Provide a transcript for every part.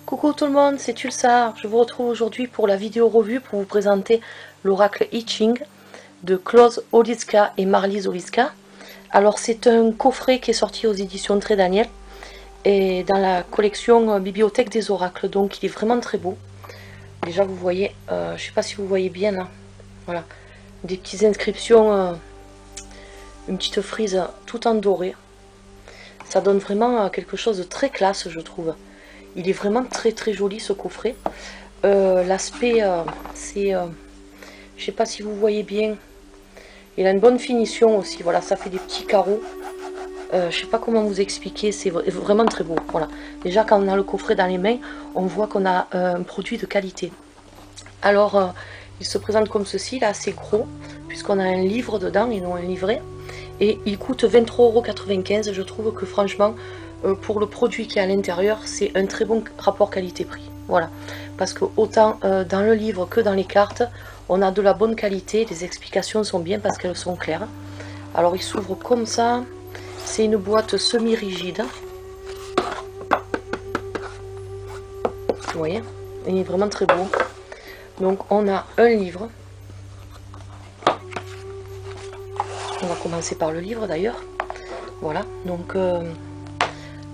Coucou tout le monde, c'est Tulsar. Je vous retrouve aujourd'hui pour la vidéo revue pour vous présenter l'oracle I Ching de Klaus Olitzka et Marlies Olitzka. Alors c'est un coffret qui est sorti aux éditions Très Daniel et dans la collection Bibliothèque des oracles, donc il est vraiment très beau. Déjà vous voyez, je ne sais pas si vous voyez bien là, voilà, des petites inscriptions, une petite frise tout en doré. Ça donne vraiment quelque chose de très classe, je trouve. Il est vraiment très très joli ce coffret. L'aspect, c'est, je sais pas si vous voyez bien, il a une bonne finition aussi. Voilà, ça fait des petits carreaux. Je sais pas comment vous expliquer, c'est vraiment très beau. Voilà. Déjà quand on a le coffret dans les mains, on voit qu'on a un produit de qualité. Alors, il se présente comme ceci, là, assez gros, puisqu'on a un livre dedans et non un livret. Et il coûte 23,95 €. Je trouve que franchement, pour le produit qui est à l'intérieur, c'est un très bon rapport qualité-prix. Voilà, parce que autant dans le livre que dans les cartes, on a de la bonne qualité, les explications sont bien parce qu'elles sont claires. Alors il s'ouvre comme ça, c'est une boîte semi-rigide. Vous voyez, il est vraiment très beau. Donc on a un livre. On va commencer par le livre d'ailleurs. Voilà, donc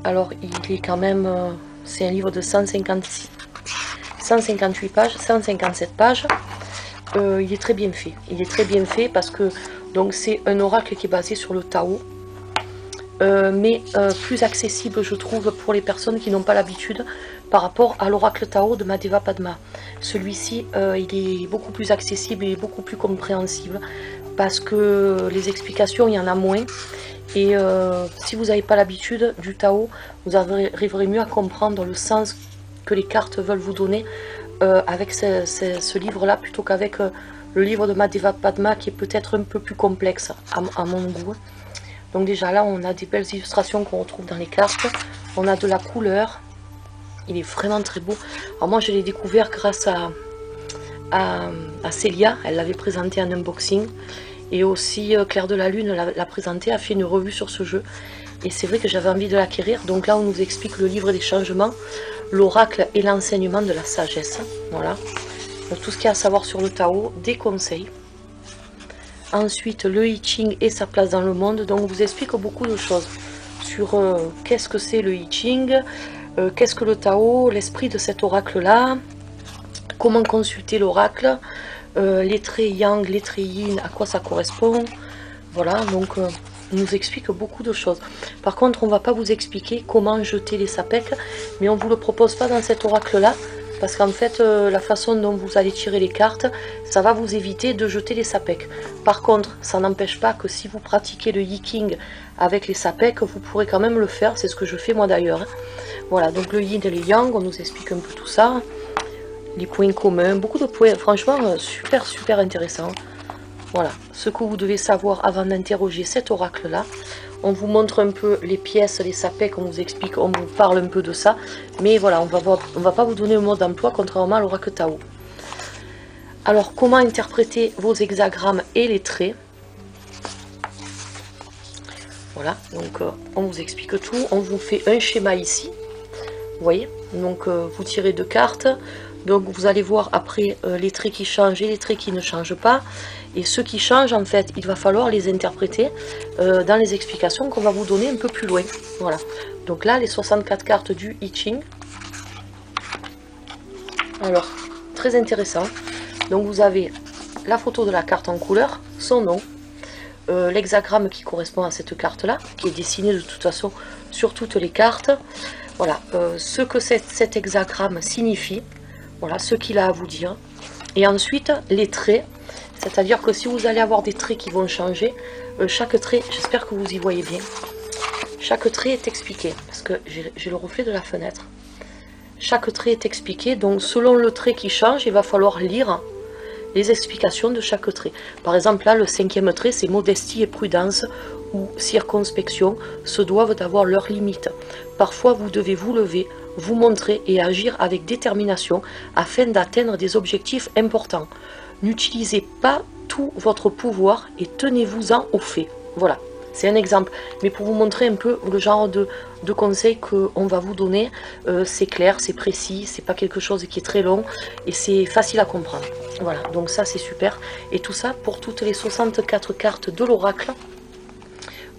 alors il est quand même, c'est un livre de 158 pages, 157 pages. Il est très bien fait. Il est très bien fait parce que donc c'est un oracle qui est basé sur le Tao, mais plus accessible je trouve pour les personnes qui n'ont pas l'habitude par rapport à l'oracle Tao de Mahadeva Padma. Celui-ci il est beaucoup plus accessible et beaucoup plus compréhensible parce que les explications il y en a moins. Et si vous n'avez pas l'habitude du Tao, vous arriverez mieux à comprendre le sens que les cartes veulent vous donner avec ce livre-là, plutôt qu'avec le livre de Mahadeva Padma qui est peut-être un peu plus complexe à mon goût. Donc déjà là, on a des belles illustrations qu'on retrouve dans les cartes. On a de la couleur. Il est vraiment très beau. Alors moi, je l'ai découvert grâce à Célia. Elle l'avait présenté en unboxing. Et aussi Claire de la Lune l'a présenté, a fait une revue sur ce jeu. Et c'est vrai que j'avais envie de l'acquérir. Donc là on nous explique le livre des changements, l'oracle et l'enseignement de la sagesse. Voilà. Donc tout ce qu'il y a à savoir sur le Tao, des conseils. Ensuite le I Ching et sa place dans le monde. Donc on vous explique beaucoup de choses sur qu'est-ce que c'est le I Ching, qu'est-ce que le Tao, l'esprit de cet oracle là, comment consulter l'oracle. Les traits yang, les traits yin, à quoi ça correspond. Voilà, donc on nous explique beaucoup de choses. Par contre, on ne va pas vous expliquer comment jeter les sapèques, mais on ne vous le propose pas dans cet oracle-là, parce qu'en fait, la façon dont vous allez tirer les cartes, ça va vous éviter de jeter les sapèques. Par contre, ça n'empêche pas que si vous pratiquez le Yi King avec les sapèques, vous pourrez quand même le faire, c'est ce que je fais moi d'ailleurs. Voilà, donc le yin et le yang, on nous explique un peu tout ça. Les points communs, beaucoup de points, franchement super intéressant. Voilà, ce que vous devez savoir avant d'interroger cet oracle là. On vous montre un peu les pièces, les sapèques, on vous explique, on vous parle un peu de ça. Mais voilà, on va pas vous donner le mode d'emploi contrairement à l'oracle Tao. Alors comment interpréter vos hexagrammes et les traits? Voilà, donc on vous explique tout, on vous fait un schéma ici. Vous voyez, donc vous tirez deux cartes. Donc vous allez voir après les traits qui changent et les traits qui ne changent pas. Et ceux qui changent, en fait, il va falloir les interpréter dans les explications qu'on va vous donner un peu plus loin. Voilà. Donc là, les 64 cartes du I Ching. Alors, très intéressant. Donc vous avez la photo de la carte en couleur, son nom, l'hexagramme qui correspond à cette carte-là, qui est dessiné de toute façon sur toutes les cartes. Voilà, ce que cet hexagramme signifie. Voilà ce qu'il a à vous dire. Et ensuite, les traits. C'est-à-dire que si vous allez avoir des traits qui vont changer, chaque trait, j'espère que vous y voyez bien, chaque trait est expliqué. Parce que j'ai le reflet de la fenêtre. Chaque trait est expliqué. Donc selon le trait qui change, il va falloir lire les explications de chaque trait. Par exemple, là, le 5e trait, c'est modestie et prudence ou circonspection se doivent d'avoir leurs limites. Parfois, vous devez vous lever, vous montrer et agir avec détermination afin d'atteindre des objectifs importants. N'utilisez pas tout votre pouvoir et tenez-vous-en au fait. Voilà, c'est un exemple. Mais pour vous montrer un peu le genre de conseils qu'on va vous donner, c'est clair, c'est précis, c'est pas quelque chose qui est très long et c'est facile à comprendre. Voilà, donc ça c'est super. Et tout ça pour toutes les 64 cartes de l'oracle.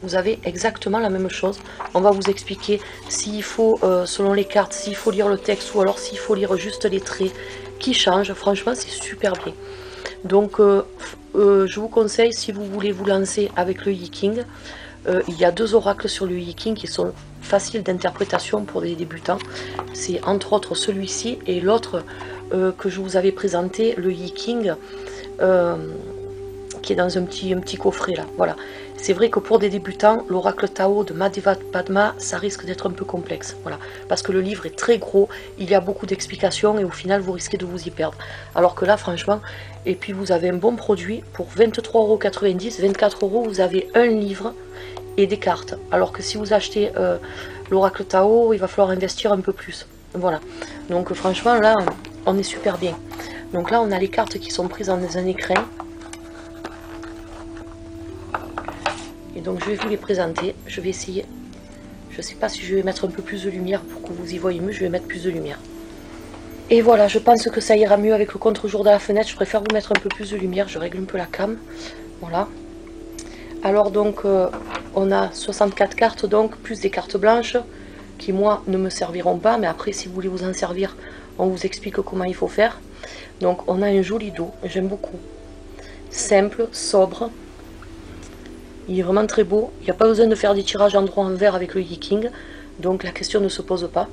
Vous avez exactement la même chose. On va vous expliquer s'il faut, selon les cartes, s'il faut lire le texte ou alors s'il faut lire juste les traits qui changent. Franchement, c'est super bien. Donc, je vous conseille, si vous voulez vous lancer avec le Yi-King, il y a 2 oracles sur le Yi-King qui sont faciles d'interprétation pour les débutants. C'est entre autres celui-ci et l'autre que je vous avais présenté, le Yi-King, qui est dans un petit coffret là. Voilà. C'est vrai que pour des débutants, l'oracle Tao de Mahadeva Padma, ça risque d'être un peu complexe. Voilà. Parce que le livre est très gros, il y a beaucoup d'explications et au final vous risquez de vous y perdre. Alors que là, franchement, et puis vous avez un bon produit pour 23,90 €, 24 €, vous avez un livre et des cartes. Alors que si vous achetez l'oracle Tao, il va falloir investir un peu plus. Voilà. Donc franchement, là, on est super bien. Donc là, on a les cartes qui sont prises dans un écrin. Et donc je vais vous les présenter, je vais essayer, je sais pas si je vais mettre un peu plus de lumière pour que vous y voyez mieux, je vais mettre plus de lumière. Et voilà, je pense que ça ira mieux avec le contre-jour de la fenêtre, je préfère vous mettre un peu plus de lumière, je règle un peu la cam, voilà. Alors donc, on a 64 cartes donc, plus des cartes blanches, qui moi ne me serviront pas, mais après si vous voulez vous en servir, on vous explique comment il faut faire. Donc on a un joli dos, j'aime beaucoup, simple, sobre. Il est vraiment très beau, il n'y a pas besoin de faire des tirages en droit en vert avec le Yi-King, donc la question ne se pose pas.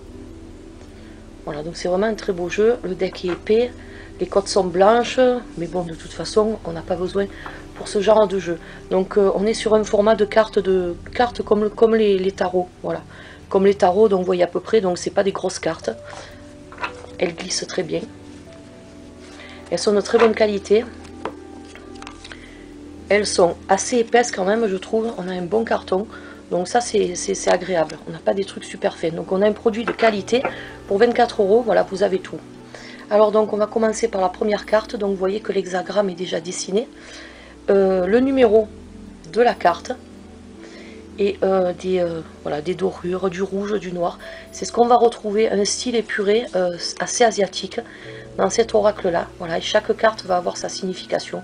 Voilà, donc c'est vraiment un très beau jeu, le deck est épais, les cotes sont blanches, mais bon, de toute façon, on n'a pas besoin pour ce genre de jeu. Donc on est sur un format de cartes comme les tarots, voilà. Comme les tarots, donc vous voyez à peu près, donc c'est pas des grosses cartes. Elles glissent très bien. Elles sont de très bonne qualité. Elles sont assez épaisses quand même, je trouve. On a un bon carton. Donc ça, c'est agréable. On n'a pas des trucs super faits. Donc on a un produit de qualité. Pour 24 €, voilà, vous avez tout. Alors donc, on va commencer par la première carte. Donc vous voyez que l'hexagramme est déjà dessiné. Le numéro de la carte. Et voilà, des dorures, du rouge, du noir. C'est ce qu'on va retrouver, un style épuré assez asiatique dans cet oracle-là. Voilà, et chaque carte va avoir sa signification.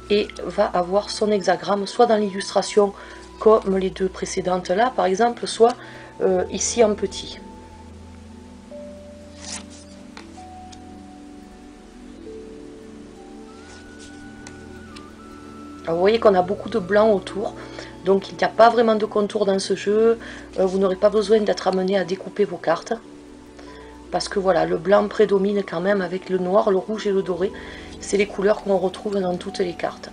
Et va avoir son hexagramme, soit dans l'illustration comme les 2 précédentes là par exemple, soit ici en petit. Alors, vous voyez qu'on a beaucoup de blanc autour, donc il n'y a pas vraiment de contour dans ce jeu, vous n'aurez pas besoin d'être amené à découper vos cartes, parce que voilà, le blanc prédomine quand même avec le noir, le rouge et le doré. C'est les couleurs qu'on retrouve dans toutes les cartes.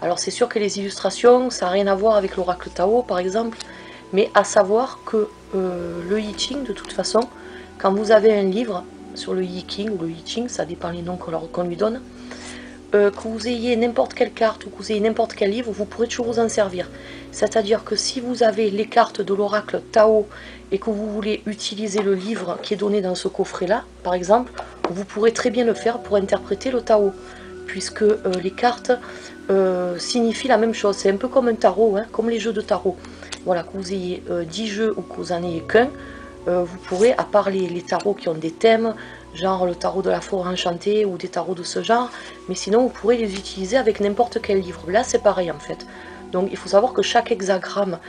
Alors c'est sûr que les illustrations, ça n'a rien à voir avec l'oracle Tao par exemple, mais à savoir que le Yi-Ching, de toute façon, quand vous avez un livre sur le Yi-King ou le Yi-Ching, ça dépend les noms qu'on lui donne, que vous ayez n'importe quelle carte ou que vous ayez n'importe quel livre, vous pourrez toujours vous en servir. C'est-à-dire que si vous avez les cartes de l'oracle Tao et que vous voulez utiliser le livre qui est donné dans ce coffret-là, par exemple, vous pourrez très bien le faire pour interpréter le Tao, puisque les cartes signifient la même chose. C'est un peu comme un tarot, hein, comme les jeux de tarot. Voilà, que vous ayez 10 jeux ou que vous en ayez qu'un, vous pourrez, à part les tarots qui ont des thèmes, genre le tarot de la forêt enchantée ou des tarots de ce genre, mais sinon vous pourrez les utiliser avec n'importe quel livre. Là c'est pareil en fait. Donc il faut savoir que chaque hexagramme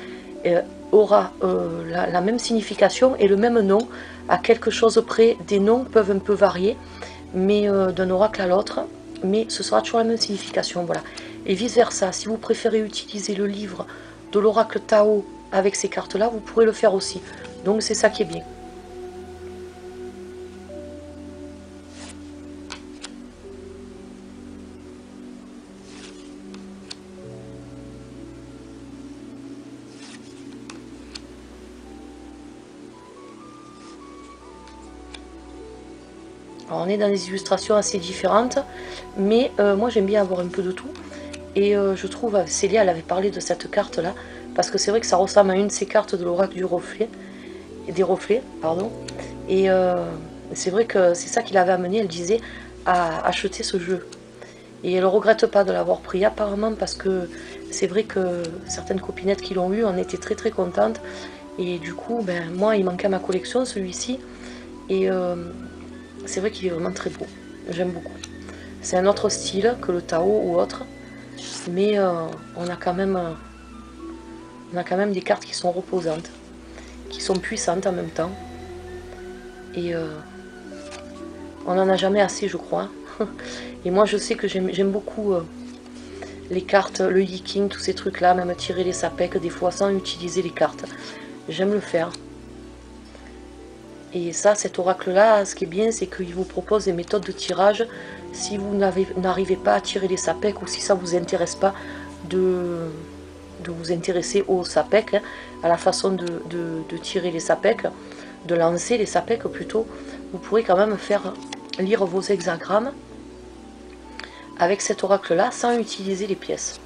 aura la même signification et le même nom. À quelque chose près, des noms peuvent un peu varier, mais d'un oracle à l'autre, mais ce sera toujours la même signification. Voilà. Et vice versa, si vous préférez utiliser le livre de l'oracle Tao avec ces cartes là, vous pourrez le faire aussi. Donc c'est ça qui est bien. Alors on est dans des illustrations assez différentes, mais moi j'aime bien avoir un peu de tout. Et je trouve, Célia elle avait parlé de cette carte là, parce que c'est vrai que ça ressemble à une de ces cartes de l'oracle du reflet, des reflets, pardon. Et c'est vrai que c'est ça qui l'avait amené, elle disait, à acheter ce jeu. Et elle ne regrette pas de l'avoir pris apparemment, parce que c'est vrai que certaines copinettes qui l'ont eu en étaient très très contentes. Et du coup, ben, moi il manquait à ma collection celui-ci. Et c'est vrai qu'il est vraiment très beau, j'aime beaucoup. C'est un autre style que le Tao ou autre, mais on a quand même des cartes qui sont reposantes, qui sont puissantes en même temps. Et on n'en a jamais assez, je crois. Et moi je sais que j'aime beaucoup les cartes, le Yi-King, tous ces trucs là, même tirer les sapèques des fois sans utiliser les cartes. J'aime le faire. Et ça, cet oracle-là, ce qui est bien, c'est qu'il vous propose des méthodes de tirage. Si vous n'arrivez pas à tirer les sapèques, ou si ça ne vous intéresse pas de vous intéresser aux sapèques, hein, à la façon de tirer les sapèques, de lancer les sapèques plutôt, vous pourrez quand même faire lire vos hexagrammes avec cet oracle-là sans utiliser les pièces.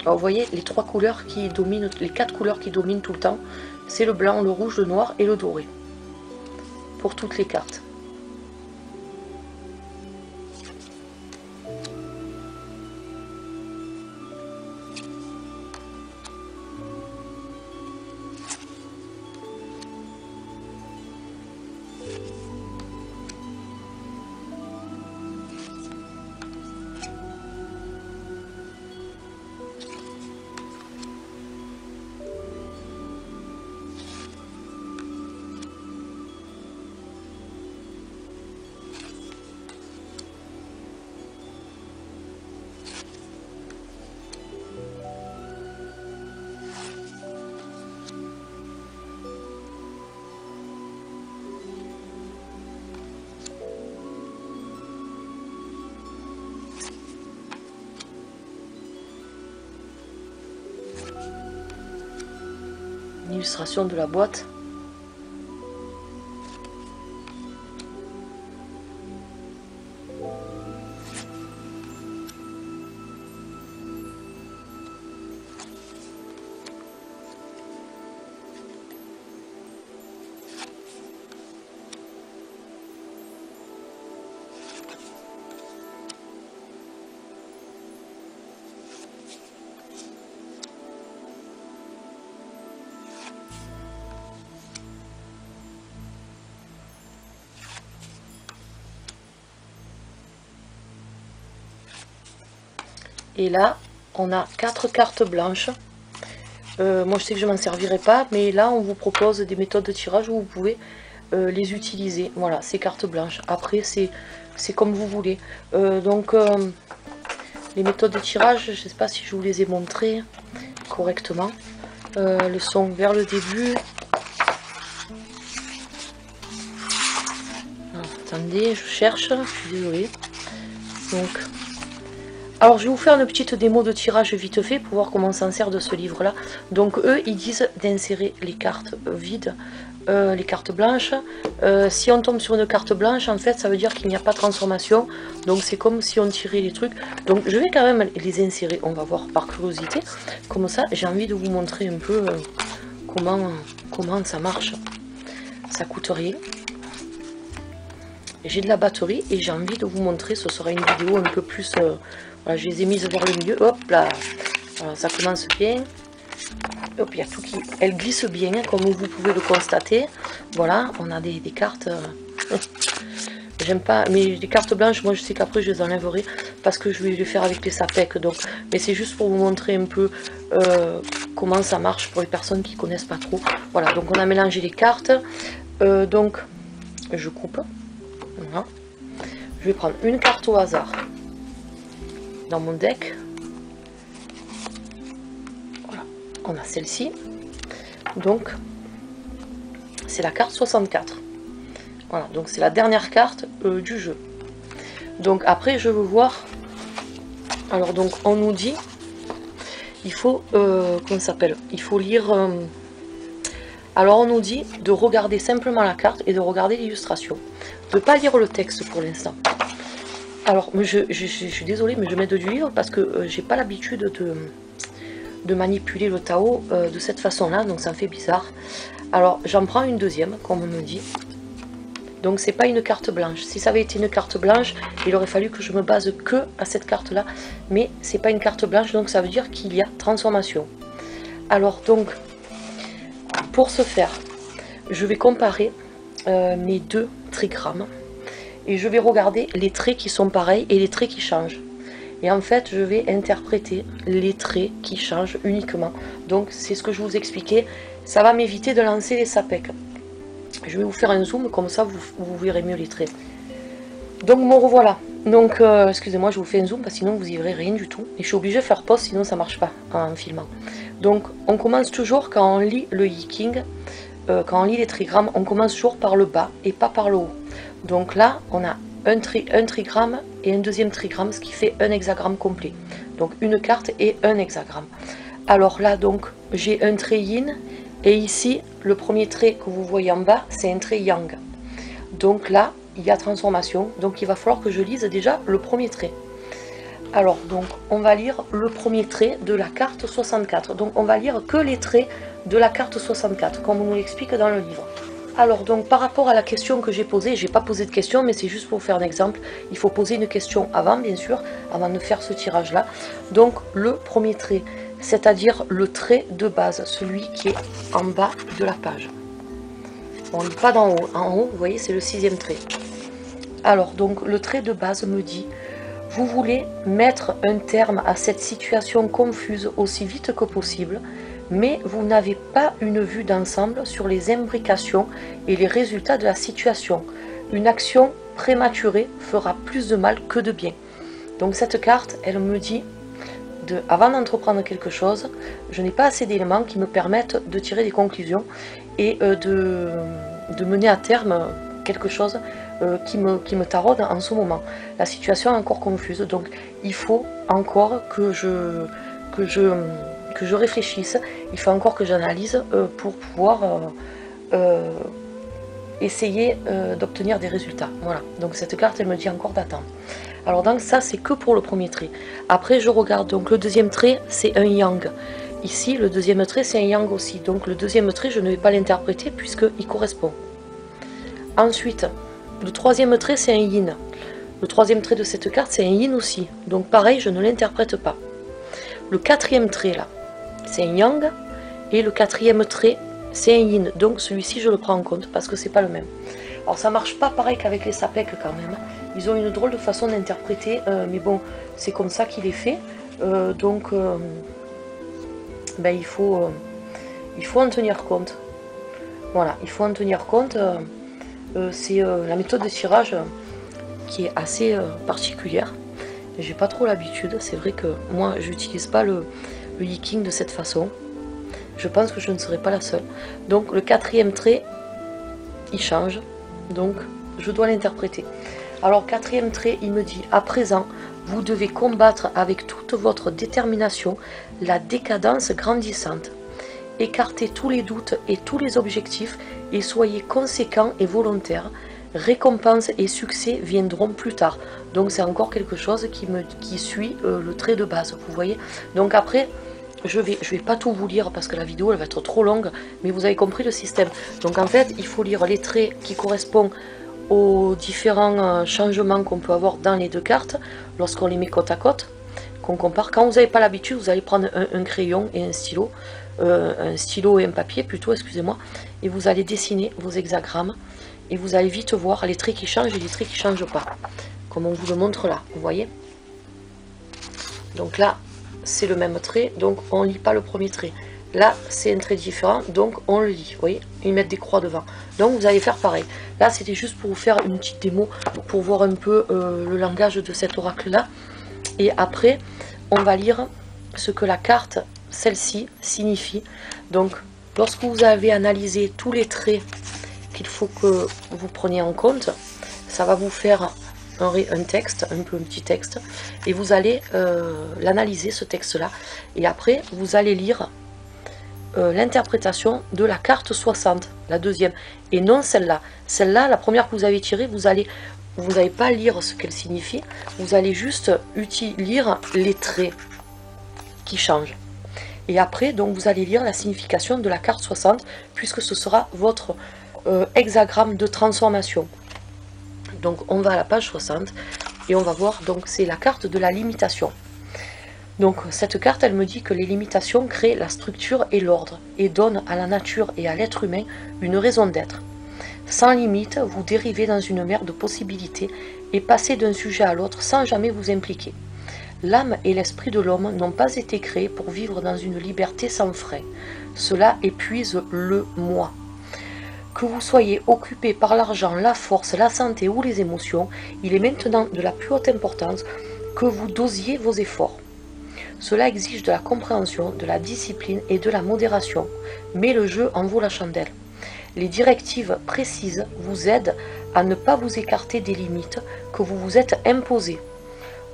Alors vous voyez les trois couleurs qui dominent, les quatre couleurs qui dominent tout le temps, c'est le blanc, le rouge, le noir et le doré. Pour toutes les cartes. Une illustration de la boîte. Et là, on a 4 cartes blanches. Moi, je sais que je m'en servirai pas, mais là, on vous propose des méthodes de tirage où vous pouvez les utiliser. Voilà, ces cartes blanches. Après, c'est comme vous voulez. Les méthodes de tirage, je ne sais pas si je vous les ai montrées correctement. Le son vers le début. Alors, attendez, je cherche, je suis désolée. Donc... Alors je vais vous faire une petite démo de tirage vite fait pour voir comment on s'en sert de ce livre là. Donc eux ils disent d'insérer les cartes vides, les cartes blanches. Si on tombe sur une carte blanche, en fait ça veut dire qu'il n'y a pas de transformation. Donc c'est comme si on tirait les trucs. Donc je vais quand même les insérer, on va voir par curiosité. Comme ça j'ai envie de vous montrer un peu comment ça marche. Ça coûte rien. J'ai de la batterie et j'ai envie de vous montrer, ce sera une vidéo un peu plus... voilà, je les ai mises vers le milieu, hop là, voilà, ça commence bien. Hop, il y a tout qui... Elle glisse bien, comme vous pouvez le constater. Voilà, on a des cartes... J'aime pas, mais les cartes blanches, moi je sais qu'après je les enlèverai parce que je vais les faire avec les sapèques. Donc, mais c'est juste pour vous montrer un peu comment ça marche pour les personnes qui connaissent pas trop. Voilà, donc on a mélangé les cartes. Donc, je coupe. Voilà. Je vais prendre une carte au hasard dans mon deck. Voilà, on a celle-ci. Donc, c'est la carte 64. Voilà, donc c'est la dernière carte du jeu. Donc après, je veux voir. Alors donc, on nous dit, il faut, comment ça s'appelle? Il faut lire. Alors on nous dit de regarder simplement la carte et de regarder l'illustration. De ne pas lire le texte pour l'instant. Alors je suis désolée, mais je mets du livre parce que j'ai pas l'habitude de manipuler le Tao de cette façon-là, donc ça me fait bizarre. Alors j'en prends une deuxième, comme on me dit. Donc c'est pas une carte blanche. Si ça avait été une carte blanche, il aurait fallu que je me base que à cette carte-là. Mais c'est pas une carte blanche, donc ça veut dire qu'il y a transformation. Alors donc, pour ce faire, je vais comparer mes deux trigrammes. Et je vais regarder les traits qui sont pareils et les traits qui changent. Et en fait, je vais interpréter les traits qui changent uniquement. Donc c'est ce que je vous expliquais. Ça va m'éviter de lancer les sapèques. Je vais vous faire un zoom, comme ça vous verrez mieux les traits. Donc me revoilà. Donc excusez-moi, je vous fais un zoom parce que sinon vous y verrez rien du tout. Et je suis obligée de faire pause, sinon ça marche pas en filmant. Donc on commence toujours quand on lit le I Ching, quand on lit les trigrammes, on commence toujours par le bas et pas par le haut. Donc là, on a un trigramme et un deuxième trigramme, ce qui fait un hexagramme complet. Donc une carte et un hexagramme. Alors là, donc, j'ai un trait yin, et ici, le premier trait que vous voyez en bas, c'est un trait yang. Donc là, il y a transformation, donc il va falloir que je lise déjà le premier trait. Alors, donc, on va lire le premier trait de la carte 64. Donc, on va lire que les traits de la carte 64, comme on nous l'explique dans le livre. Alors donc par rapport à la question que j'ai posée, j'ai pas posé de question mais c'est juste pour faire un exemple, il faut poser une question avant bien sûr, avant de faire ce tirage là. Donc le premier trait, c'est-à-dire le trait de base, celui qui est en bas de la page. On ne lit pas d'en haut, en haut vous voyez c'est le 6e trait. Alors donc le trait de base me dit, vous voulez mettre un terme à cette situation confuse aussi vite que possible, mais vous n'avez pas une vue d'ensemble sur les imbrications et les résultats de la situation. Une action prématurée fera plus de mal que de bien. Donc cette carte, elle me dit, avant d'entreprendre quelque chose, je n'ai pas assez d'éléments qui me permettent de tirer des conclusions et de mener à terme quelque chose qui me taraude en ce moment. La situation est encore confuse, donc il faut encore que je réfléchisse, il faut encore que j'analyse pour pouvoir essayer d'obtenir des résultats. Voilà, donc cette carte elle me dit encore d'attendre. Alors donc ça c'est que pour le premier trait. Après je regarde, donc le deuxième trait c'est un yang. Ici le deuxième trait c'est un yang aussi, donc le deuxième trait je ne vais pas l'interpréter puisqu'il correspond. Ensuite le troisième trait c'est un yin. Le troisième trait de cette carte c'est un yin aussi, donc pareil je ne l'interprète pas. Le quatrième trait là, c'est un yang, et le quatrième trait, c'est un yin. Donc celui-ci, je le prends en compte, parce que c'est pas le même. Alors ça marche pas pareil qu'avec les sapèques quand même. Ils ont une drôle de façon d'interpréter, mais bon, c'est comme ça qu'il est fait. Donc, ben, il faut en tenir compte. Voilà, il faut en tenir compte. C'est la méthode de tirage qui est assez particulière. J'ai pas trop l'habitude. C'est vrai que moi, j'utilise pas le I Ching de cette façon. Je pense que je ne serai pas la seule. Donc le quatrième trait, il change. Donc je dois l'interpréter. Alors quatrième trait, il me dit, à présent, vous devez combattre avec toute votre détermination la décadence grandissante. Écartez tous les doutes et tous les objectifs et soyez conséquents et volontaires. Récompenses et succès viendront plus tard. Donc c'est encore quelque chose qui suit le trait de base, vous voyez. Donc après, je vais pas tout vous lire parce que la vidéo elle va être trop longue, mais vous avez compris le système. Donc en fait, il faut lire les traits qui correspondent aux différents changements qu'on peut avoir dans les deux cartes, lorsqu'on les met côte à côte, qu'on compare. Quand vous n'avez pas l'habitude, vous allez prendre un crayon et un stylo et un papier plutôt, excusez-moi, et vous allez dessiner vos hexagrammes. Et vous allez vite voir les traits qui changent et les traits qui ne changent pas. Comme on vous le montre là, vous voyez. Donc là, c'est le même trait, donc on ne lit pas le premier trait. Là, c'est un trait différent, donc on le lit. Vous voyez, ils mettent des croix devant. Donc vous allez faire pareil. Là, c'était juste pour vous faire une petite démo, pour voir un peu le langage de cet oracle-là. Et après, on va lire ce que la carte, celle-ci, signifie. Donc, lorsque vous avez analysé tous les traits qu'il faut que vous preniez en compte, ça va vous faire un texte, un petit texte, et vous allez l'analyser ce texte là, et après vous allez lire l'interprétation de la carte 60, la deuxième, et non celle-là. Celle-là, la première que vous avez tirée, vous n'allez pas lire ce qu'elle signifie, vous allez juste lire les traits qui changent. Et après, donc, vous allez lire la signification de la carte 60, puisque ce sera votre hexagramme de transformation. Donc, on va à la page 60, et on va voir, donc, c'est la carte de la limitation. Donc, cette carte, elle me dit que les limitations créent la structure et l'ordre, et donnent à la nature et à l'être humain une raison d'être. Sans limite, vous dérivez dans une mer de possibilités, et passez d'un sujet à l'autre sans jamais vous impliquer. L'âme et l'esprit de l'homme n'ont pas été créés pour vivre dans une liberté sans frein. Cela épuise le moi. Que vous soyez occupé par l'argent, la force, la santé ou les émotions, il est maintenant de la plus haute importance que vous dosiez vos efforts. Cela exige de la compréhension, de la discipline et de la modération, mais le jeu en vaut la chandelle. Les directives précises vous aident à ne pas vous écarter des limites que vous vous êtes imposées.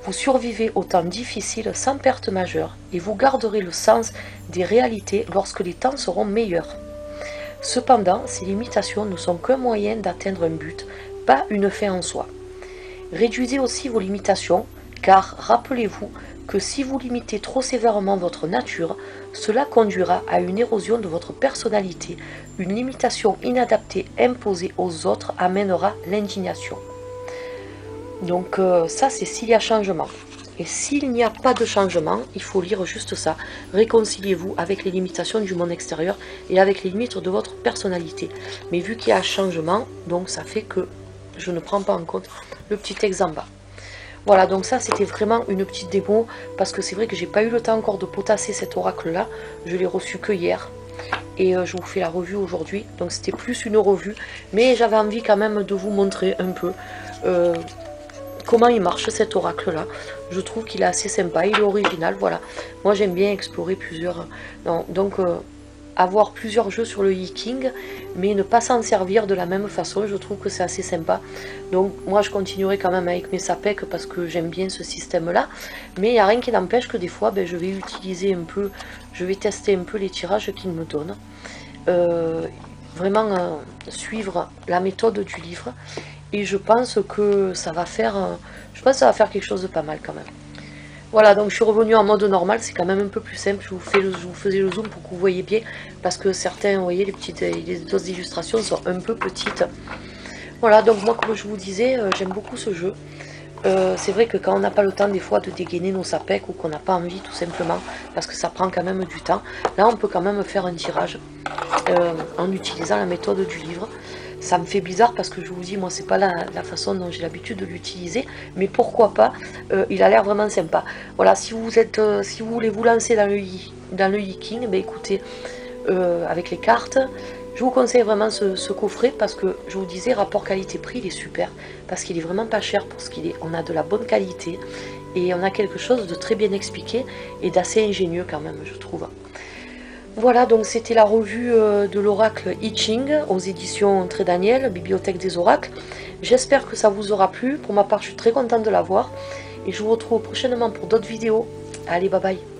Vous survivez aux temps difficiles sans perte majeure et vous garderez le sens des réalités lorsque les temps seront meilleurs. Cependant, ces limitations ne sont qu'un moyen d'atteindre un but, pas une fin en soi. Réduisez aussi vos limitations, car rappelez-vous que si vous limitez trop sévèrement votre nature, cela conduira à une érosion de votre personnalité. Une limitation inadaptée imposée aux autres amènera l'indignation. Donc ça, c'est s'il y a changement. Et s'il n'y a pas de changement, il faut lire juste ça. Réconciliez-vous avec les limitations du monde extérieur et avec les limites de votre personnalité. Mais vu qu'il y a changement, donc ça fait que je ne prends pas en compte le petit texte en bas. Voilà, donc ça c'était vraiment une petite démo, parce que c'est vrai que j'ai pas eu le temps encore de potasser cet oracle-là. Je l'ai reçu que hier. Et je vous fais la revue aujourd'hui. Donc c'était plus une revue, mais j'avais envie quand même de vous montrer un peu comment il marche cet oracle là. Je trouve qu'il est assez sympa, il est original, voilà. Moi j'aime bien explorer plusieurs, donc avoir plusieurs jeux sur le Yi-King, mais ne pas s'en servir de la même façon, je trouve que c'est assez sympa. Donc moi je continuerai quand même avec mes SAPEC parce que j'aime bien ce système là, mais il n'y a rien qui n'empêche que des fois je vais utiliser un peu, je vais tester un peu les tirages qu'ils me donnent, vraiment suivre la méthode du livre. Et je pense que ça va faire, quelque chose de pas mal quand même. Voilà, donc je suis revenue en mode normal, c'est quand même un peu plus simple. Je vous faisais le zoom pour que vous voyez bien, parce que certains, vous voyez, les doses d'illustration sont un peu petites. Voilà, donc moi, comme je vous disais, j'aime beaucoup ce jeu. C'est vrai que quand on n'a pas le temps des fois de dégainer nos SAPEC, ou qu'on n'a pas envie tout simplement, parce que ça prend quand même du temps, là on peut quand même faire un tirage en utilisant la méthode du livre. Ça me fait bizarre parce que je vous dis, moi c'est pas la façon dont j'ai l'habitude de l'utiliser, mais pourquoi pas, il a l'air vraiment sympa. Voilà, si vous voulez vous lancer dans le Yi-King, écoutez, avec les cartes, je vous conseille vraiment ce coffret, parce que je vous disais, rapport qualité-prix, il est super, parce qu'il est vraiment pas cher pour ce qu'il est. On a de la bonne qualité et on a quelque chose de très bien expliqué et d'assez ingénieux quand même, je trouve. Voilà, donc c'était la revue de l'oracle I Ching aux éditions Très Daniel, Bibliothèque des Oracles. J'espère que ça vous aura plu. Pour ma part, je suis très contente de l'avoir. Et je vous retrouve prochainement pour d'autres vidéos. Allez, bye bye.